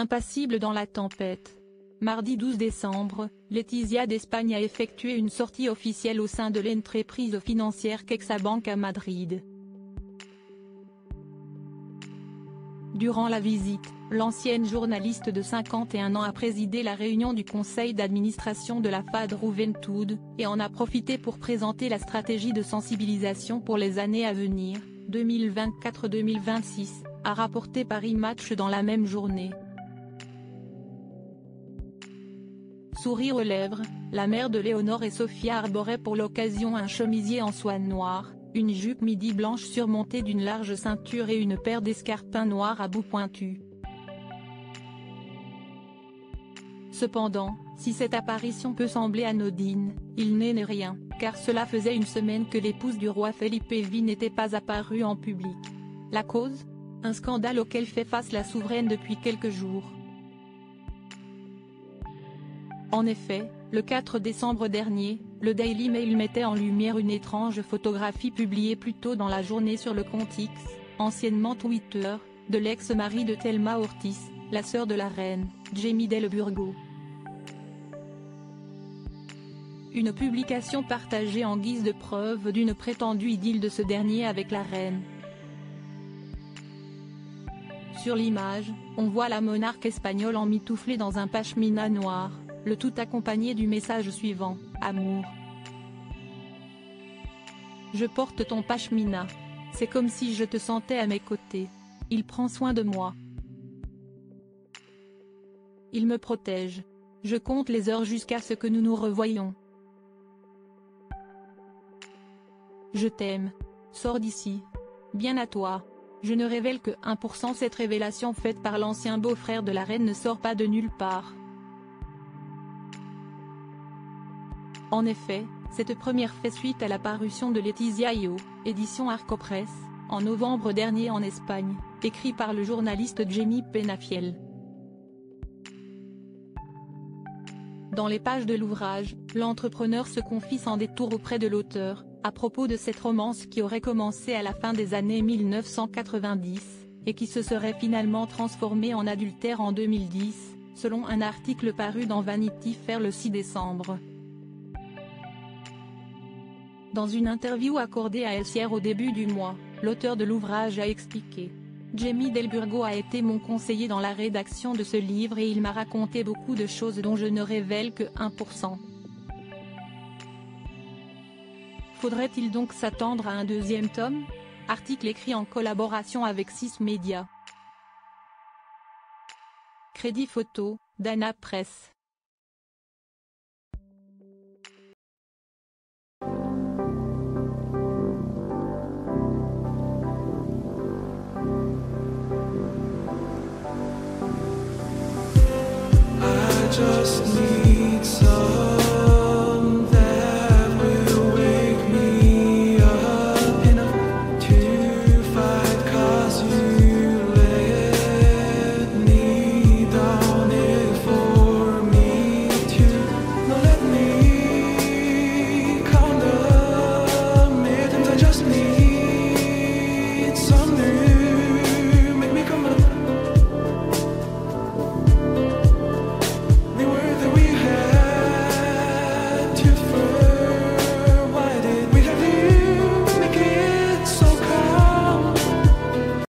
Impassible dans la tempête. Mardi 12 décembre, Letizia d'Espagne a effectué une sortie officielle au sein de l'entreprise financière CaixaBank à Madrid. Durant la visite, l'ancienne journaliste de 51 ans a présidé la réunion du conseil d'administration de la FAD Juventud, et en a profité pour présenter la stratégie de sensibilisation pour les années à venir, 2024-2026, a rapporté Paris Match dans la même journée. Sourire aux lèvres, la mère de Léonore et Sofia arborait pour l'occasion un chemisier en soie noire, une jupe midi blanche surmontée d'une large ceinture et une paire d'escarpins noirs à bout pointu. Cependant, si cette apparition peut sembler anodine, il n'est rien, car cela faisait une semaine que l'épouse du roi Felipe V n'était pas apparue en public. La cause ? Un scandale auquel fait face la souveraine depuis quelques jours. En effet, le 4 décembre dernier, le Daily Mail mettait en lumière une étrange photographie publiée plus tôt dans la journée sur le compte X, anciennement Twitter, de l'ex-mari de Thelma Ortiz, la sœur de la reine, Jamie Del Burgo. Une publication partagée en guise de preuve d'une prétendue idylle de ce dernier avec la reine. Sur l'image, on voit la monarque espagnole emmitouflée dans un pashmina noir, le tout accompagné du message suivant, amour. Je porte ton pashmina. C'est comme si je te sentais à mes côtés. Il prend soin de moi. Il me protège. Je compte les heures jusqu'à ce que nous nous revoyions. Je t'aime. Sors d'ici. Bien à toi. Je ne révèle que 1%. Cette révélation faite par l'ancien beau-frère de la reine ne sort pas de nulle part. En effet, cette première fait suite à la parution de Letizia Io, édition Arcopresse, en novembre dernier en Espagne, écrit par le journaliste Jamie Penafiel. Dans les pages de l'ouvrage, l'entrepreneur se confie sans détour auprès de l'auteur, à propos de cette romance qui aurait commencé à la fin des années 1990, et qui se serait finalement transformée en adultère en 2010, selon un article paru dans Vanity Fair le 6 décembre. Dans une interview accordée à Elsière au début du mois, l'auteur de l'ouvrage a expliqué : Jamie Del Burgo a été mon conseiller dans la rédaction de ce livre et il m'a raconté beaucoup de choses dont je ne révèle que 1%. Faudrait-il donc s'attendre à un deuxième tome ? Article écrit en collaboration avec 6 médias. Crédit photo, Dana Press. Just